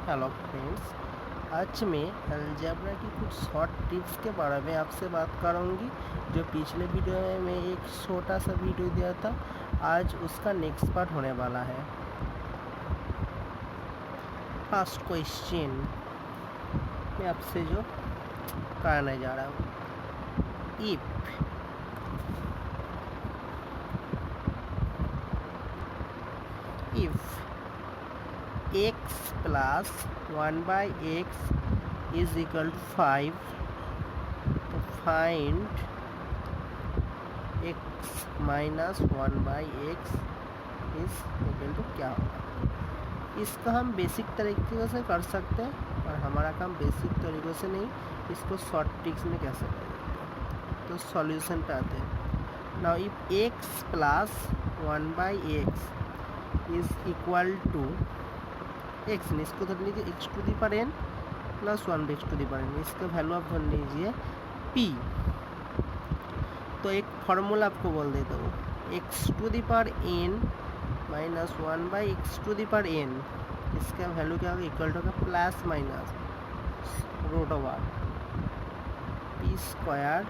Hello friends, आज मैं algebra की कुछ शॉर्ट टिप्स के बारे में आपसे बात करूंगी। जो पिछले वीडियो में मैं एक छोटा सा वीडियो दिया था, आज उसका नेक्स्ट पार्ट होने वाला है। फर्स्ट क्वेश्चन मैं आपसे जो करने जा रहा हूँ, if x plus 1/x is equal to 5, तो find x minus 1/x is equal to क्या होगा। इसका हम बेसिक तरीके से कर सकते हैं, और हमारा काम बेसिक तरीक़ों से नहीं, इसको शॉर्ट ट्रिक्स में कैसे करेंगे। तो सॉल्यूशन पे आते हैं। Now if x plus 1/x is equal to x, इसको धर लीजिए x to the power n plus 1/x to the power n, इसका वैल्यू आप धर लीजिए p। तो एक फार्मूला आपको बोल देता हूँ, x to the power n minus 1/x to the power n, इसका वैल्यू क्या होगा, इक्वल टू होगा plus minus root over p square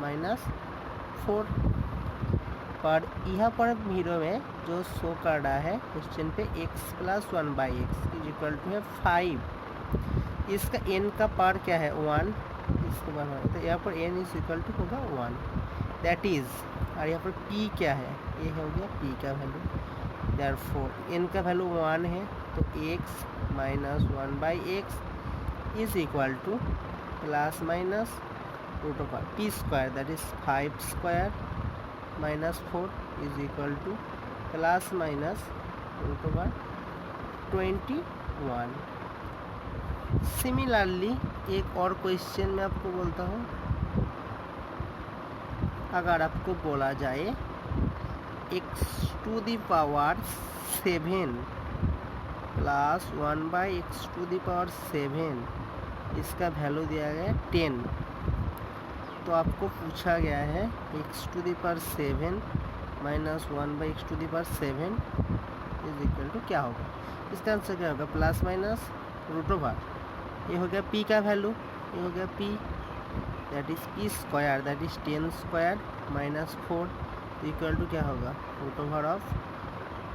minus 4। पर यहाँ पर वीडियो में जो शो कर रहा है क्वेश्चन पे x plus 1/x is equal to है 5। इसका n का पावर क्या है 1, इसके बाद तो यहाँ पर n इज इक्वल टू होगा 1, दैट इज। और यहाँ पर p क्या है, ये हो गया p का वैल्यू, देयरफॉर n का वैल्यू 1 है, तो x minus 1/x is equal to plus minus root over p square, that is 5 square minus 4 is equal to plus minus root over 21। Similarly एक और क्वेश्चन मैं आपको बोलता हूँ, अगर आपको बोला जाए x to the power 7 plus 1/x to the power 7, इसका वैल्यू दिया गया है 10, तो आपको पूछा गया है x to the power 7 minus 1/x to the power 7 is equal to क्या होगा। इसका आंसर क्या होगा, प्लस माइनस रूट ओवर, ये हो गया p का वैल्यू, ये हो गया p, that is p square, that is 10 square minus 4 equal to क्या होगा, root over of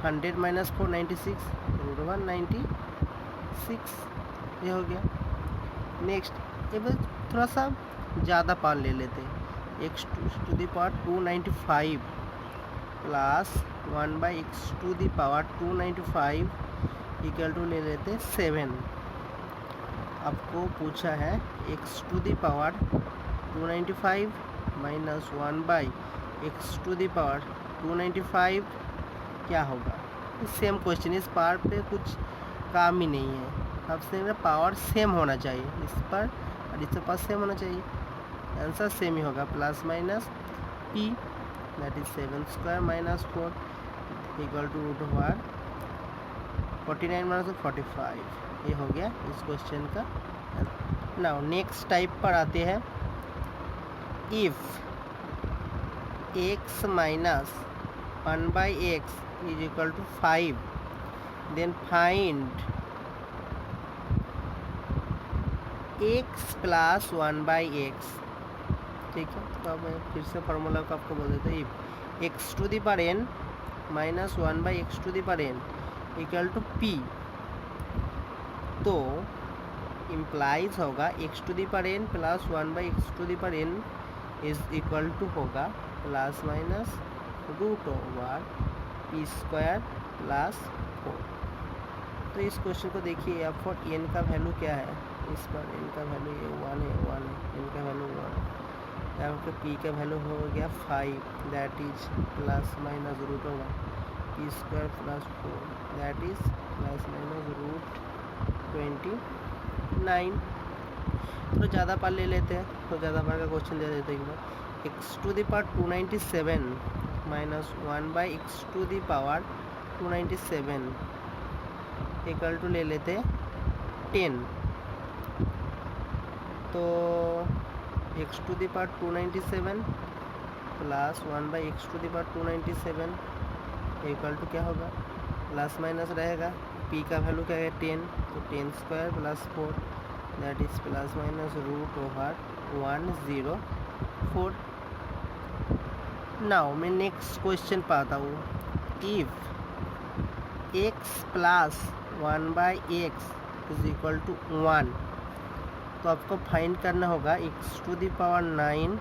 100 minus 4 96, root over 96, ये हो गया। नेक्स्ट ये थोड़ा सा ज़्यादा पावर ले लेते हैं, x to the power 295 plus 1/x to the power 295 equal to ले लेते हैं 7। आपको पूछा है x to the power 295 minus 1/x to the power 295 क्या होगा। सेम क्वेश्चन, इस पावर पे कुछ काम ही नहीं है, आपसे पावर सेम होना चाहिए, इस पर और इसके पास सेम होना चाहिए, आंसर सेम ही होगा, plus minus p, that is 7 square minus 4 equal to root over 49 minus 45, ये हो गया इस क्वेश्चन का। नाउ नेक्स्ट टाइप पर आते हैं, if x minus 1/x is equal to 5, then find x plus 1/x। ठीक है, तो अब मैं फिर से फार्मूला को आपको बोल देता हूँ, if x to the power n minus 1/x to the power n equal to p, तो इम्प्लाइज होगा x to the power n plus 1/x to the power n is equal to होगा plus minus root over p square plus 4। तो इस question को देखिए, यहाँ पर n का वैल्यू क्या है, इस पर n का वैल्यू ये 1 है, n का वैल्यू 1, यहाँ पर p का वैल्यू हो गया 5, that is plus minus root over p square plus 4, that is plus minus root 29। तो ज़्यादा पार ले लेते हैं, तो ज़्यादा पार का क्वेश्चन दे देते हैं, x to the power 297 minus 1/x to the power 297 equal to ले लेते 10, तो x to the power 297 plus 1/x to the power 297 equal to क्या होगा, प्लस माइनस रहेगा, p का वैल्यू क्या है 10, तो 10 square plus 4 that is plus minus root over 104। Now मैं नेक्स्ट क्वेश्चन पाता हूँ। If x plus 1/x is equal to 1, तो आपको फाइंड करना होगा x⁴ 9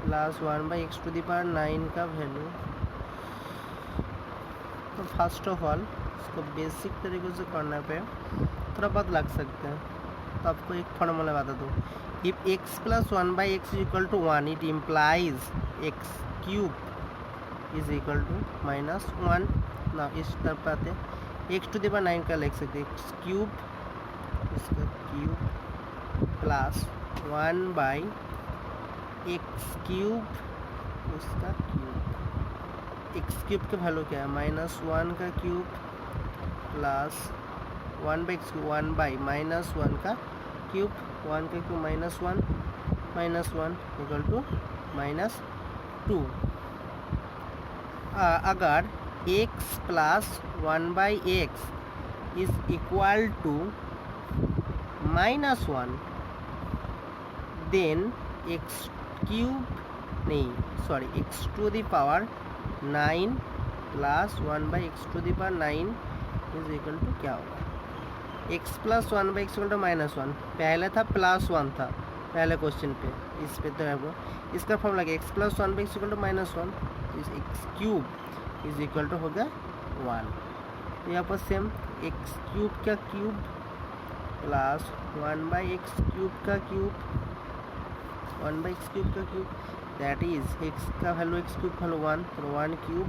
प्लस 1/x⁴ का वैल्यू। तो फर्स्ट ऑफ ऑल इसको बेसिक तरीके से करने पे थोड़ा बहुत लग सकते हैं, तो आपको एक फॉर्मूला बता दूँ। If x plus 1/x is equal to 1 it implies x³ is equal to -1। ना इस तरफ आते x⁴ का लिख सकते x³ इसका क्यूब प्लस 1/x³ इसका क्यूब। x³ का वैल्यू क्या है? -1 का क्यूब प्लस 1/x³ 1/-1 का क्यूब, 1 का क्यूब -1 इक्वल टू -2। अगर x plus 1/x is equal to -1 then x³ x⁴ 9 plus 1/x⁴ is equal to क्या होगा? x plus 1/x equal to -1, पहले था +1 था पहले क्वेश्चन पे, इस पे तो है वो। इसका फॉर्मूला क्या? x plus 1/x equal to -1 x³ is equal to होगा 1। तो यहाँ पर सेम x³ का क्यूब प्लस 1/x³ का क्यूब, 1/x³ का क्यूब दैट इज x का वैल्यू x³ वैल्यू 1, तो 1 cube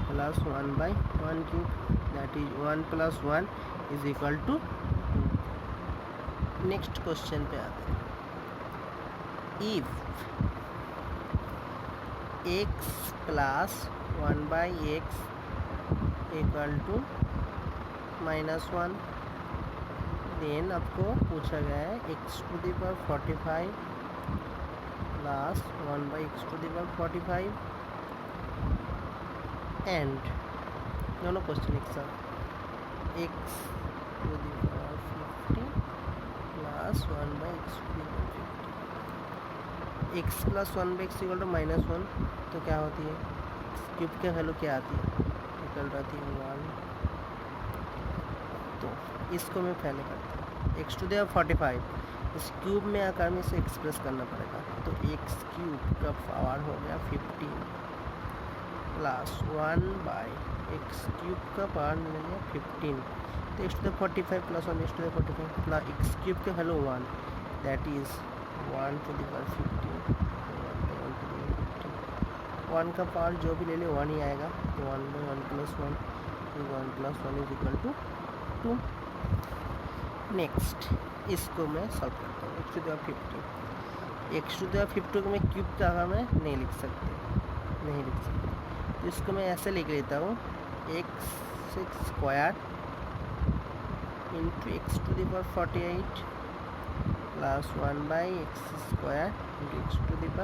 plus 1/1 cube that is 1 plus 1 is equal to 2। Next question पे आते हैं। If x plus 1/x equal to -1, then आपको पूछा गया है x⁴ प्लस 1/x⁴ एंड दोनों क्वेश्चन एक साथ x⁴ plus 1/x⁴ x plus 1/x equal to -1, तो क्या होती है? क्यूब की वैल्यू क्या आती है? इक्वल टू आती है 1। तो इसको मैं पहले करता हूँ x⁴ इस क्यूब में आकार में इसे एक्सप्रेस करना पड़ेगा, तो x³ का पावर हो गया 15 प्लस 1/x³ का पावर मिल गया 15, तो x⁴ प्लस 1x⁴ ना x³ का वैल्यू 1 दैट इज 1⁵15 1 का पावर जो भी ले ले 1 ही आएगा, तो 1/1 plus 1 is equal to 2। Next इसको मैं सॉल्व करता हूँ। x⁴ को मैं क्यूब का आकार में नहीं लिख सकते, तो इसको मैं ऐसे लिख लेता हूँ x² into x⁴ plus 1/x² into x⁴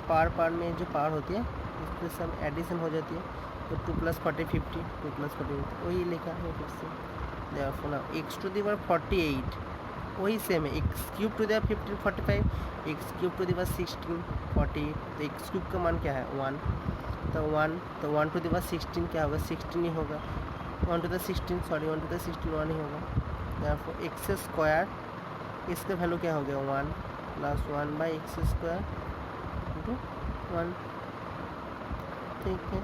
power में जो पावर होती है इसके सब एडिशन हो जाती है, तो 2 + 40 50 2 + 40 वही लिखा है फिर से। देखो ना x⁴ वही सेम है x³ 15 45 x³ 16 48, तो x³ का मान क्या है 1, तो 1 ⁴ 16 क्या होगा 16 ही होगा, 1 ⁴ 16 1 ही होगा। देखो x² इसका वैल्यू क्या हो गया 1 प्लस 1/x² इंटू 1, ठीक है।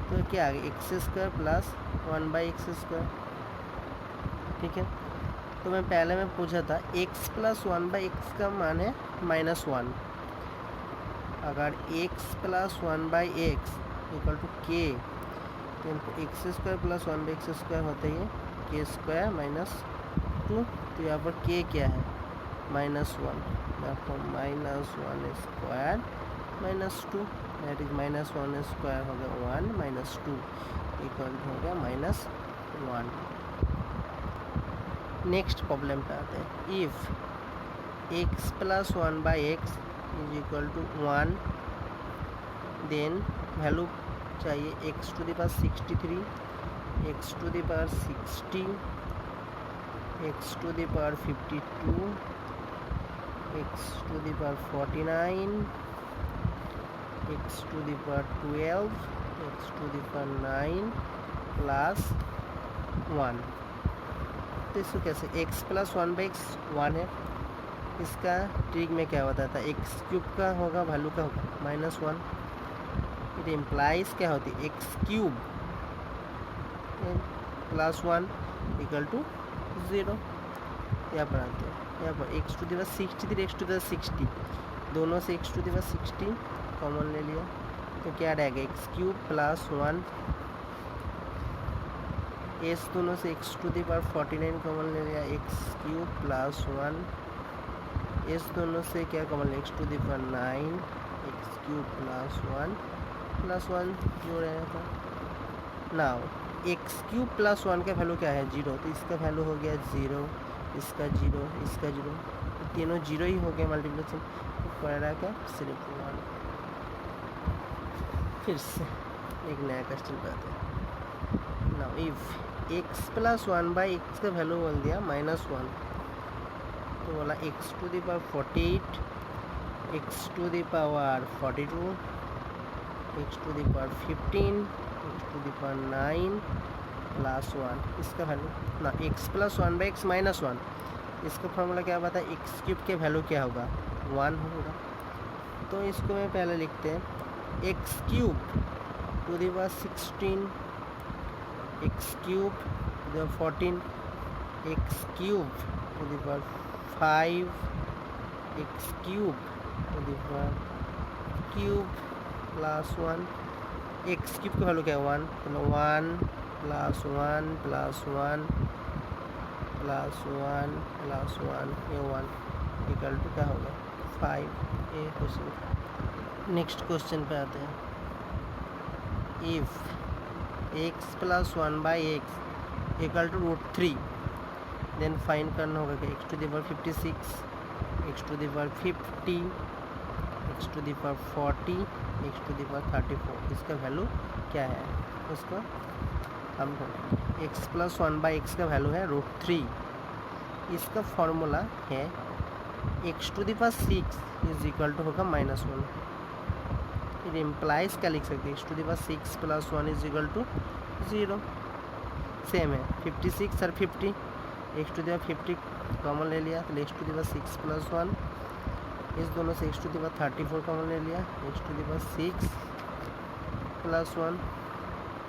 तो क्या आ गया x² प्लस 1/x², ठीक है। तो मैं पहले में पूछा था x प्लस 1/x का मान है -1, अगर x plus 1/x equal to k, तो x² प्लस 1/x² होता है k² -2, तो यहाँ पर k क्या है -1, तो -1² -2 दैट इज -1² हो गया 1 -2 इक्वल हो गया -1। नेक्स्ट प्रॉब्लम पे आते हैं। If x plus 1/x is equal to 1, then value चाहिए x⁴ 63 x to the power 60, x to the power 52, x to the power 49, x to the power 12, x to the power 9 plus 1। तो इसको कैसे, x plus 1/x 1 है, इसका trick में क्या होता था, एक्स क्यूब का होगा वैल्यू का होगा -1। इट इम्प्लाइज क्या होती है, x cube plus 1 equal to 0। यहाँ पर आते हैं, यहाँ पर x to the power 63, x to the power 60, दोनों से x to the power 60 common ले लिया, तो क्या रहेगा एक्स क्यूब प्लस 1, एस दोनों से x to the power 49 common ले लिया, एक्स क्यूब प्लस 1, एस दोनों से क्या कॉमन लिया, x to the power 9, x cube plus 1 जो रहेगा। नाउ एक्स क्यूब प्लस 1 का वैल्यू क्या है, 0, तो इसका वैल्यू हो गया 0, इसका 0, इसका 0, तीनों 0 ही हो गए मल्टीप्लिकेशन, तो पड़ रहा क्या सिर्फ 1। फिर से एक नया क्वेश्चन पे आते हैं। Now if x plus 1/x का वैल्यू बोल दिया -1, तो बोला x to the power 48, x to the power 42, x to the power 15, x to the power 9 plus 1, इसका वैल्यू ना एक्स प्लस 1/x -1, इसका फॉर्मूला क्या बता, एक्स क्यूब के वैल्यू क्या होगा 1 होगा। तो इसको मैं पहले लिखते हैं, x cube two the power 16, x cube two the power 14, x cube two the power 5, x cube two the power cube plus 1, x cube का वैल्यू क्या है 1, तो 1 प्लस 1 प्लस 1 प्लस 1 प्लस 1 ये 1 इक्वल टू क्या होगा 5। ये question, next question पे आते हैं। If x plus 1/x equal to √3, then find करना होगा कि x to the power 56, x to the power 50, x to the power 40, x to the power 34, इसका वैल्यू क्या है, उसको हम एक्स प्लस 1/x का वैल्यू है √3, इसका फॉर्मूला है x to the power 6 is equal to होगा -1। इट इम्प्लाइज क्या लिख सकते हैं, x to the power 6 plus 1 is equal to 0। Same है 56 और 50, x to the power 50 common ले लिया, तो x to the power 6 plus 1, इस दोनों से x to the power 34 common ले लिया, x to the power 6 plus 1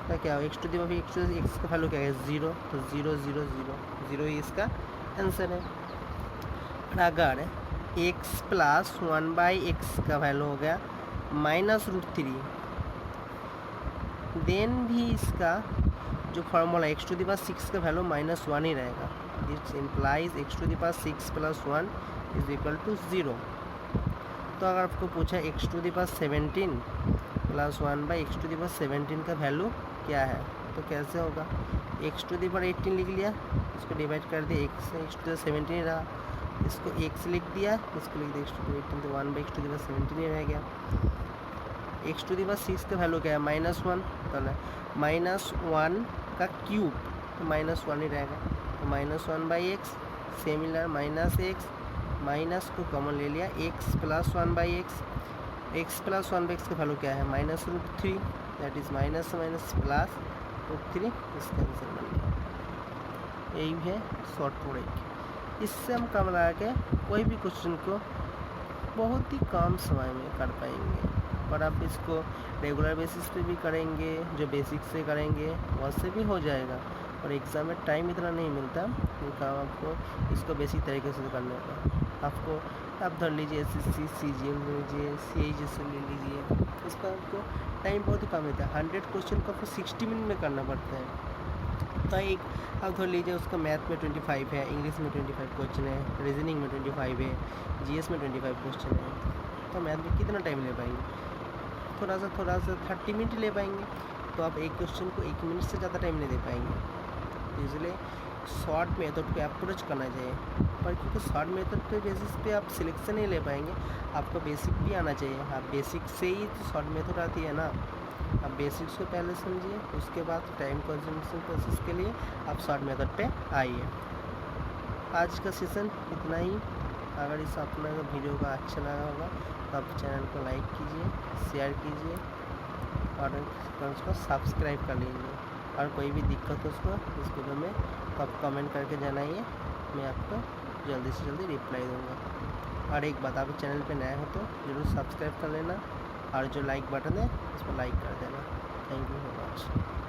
का क्या हो, x to the power x का वैल्यू क्या है 0, तो 0 0 0 0 ही इसका आंसर है। अगर एक्स प्लस 1/x का वैल्यू हो गया -√3, देन भी इसका जो formula x to the power 6 का वैल्यू -1 ही रहेगा। This implies x to the power 6 plus 1 is equal to 0। तो अगर आपको पूछा x to the power 17 plus 1/x to the power 17 का वैल्यू क्या है, तो कैसे होगा, एक्स टू द पावर 18 लिख लिया, इसको डिवाइड कर दिया, एक्स टू द पावर 17 रहा, इसको एक्स लिख दिया, इसको लिख दिया एक्स टू द पावर 18, तो 1/x टू द पावर 17 ही रह गया। एक्स टू द पावर 6 का वैल्यू क्या है -1, तो -1 का क्यूब, तो -1 ही रहेगा, तो -1/x, सिमिलर -x, माइनस को कॉमन ले लिया, x plus 1/x, x plus 1/x का वैल्यू क्या है -√3, that is minus minus plus √3, इसका आंसर बन गया। यही है शॉर्ट ट्रिक, इससे हम कम लगा के कोई भी क्वेश्चन को बहुत ही कम समय में कर पाएंगे। और आप इसको रेगुलर बेसिस पे भी करेंगे, जो बेसिक से करेंगे वैसे भी हो जाएगा, और एग्ज़ाम में टाइम इतना नहीं मिलता क्योंकि आपको इसको बेसिक तरीके से करने का। आपको आप धर लीजिए SSC CGL ले लीजिए, CHSL ले लीजिए, इसका आपको टाइम बहुत ही कम मिलता है। 100 क्वेश्चन को आपको 60 मिनट में करना पड़ता है। तो एक आप धर लीजिए, उसका मैथ में 25 है, इंग्लिश में 25 क्वेश्चन है, रीजनिंग में 25 है, GS में 25 क्वेश्चन है, तो मैथ में कितना टाइम ले पाएंगे, थोड़ा सा 30 मिनट ले पाएंगे। तो आप एक क्वेश्चन को 1 मिनट से ज़्यादा टाइम नहीं दे पाएंगे। इसलिए शॉर्ट मेथड को अप्रोच करना चाहिए, पर क्योंकि शॉर्ट मेथड के बेसिस पे आप सिलेक्शन नहीं ले पाएंगे, आपको बेसिक भी आना चाहिए। आप बेसिक से ही तो शॉर्ट मेथड आती है ना, अब बेसिक्स को पहले समझिए, उसके बाद टाइम कंजम्पशन प्रोसेस के लिए आप शॉर्ट मेथड पे आइए। आज का सेशन इतना ही। अगर इस अपना वीडियो का अच्छा लगा होगा तो आप चैनल को लाइक कीजिए, शेयर कीजिए और उसको सब्सक्राइब कर लीजिए। और कोई भी दिक्कत हो उसको इस वीडियो में तो आप कमेंट करके जनाइए, मैं आपको जल्दी से जल्दी रिप्लाई दूंगा। और एक बात, आप चैनल पे नए हो तो ज़रूर सब्सक्राइब कर लेना और जो लाइक बटन है उस पर लाइक कर देना। Thank you so much.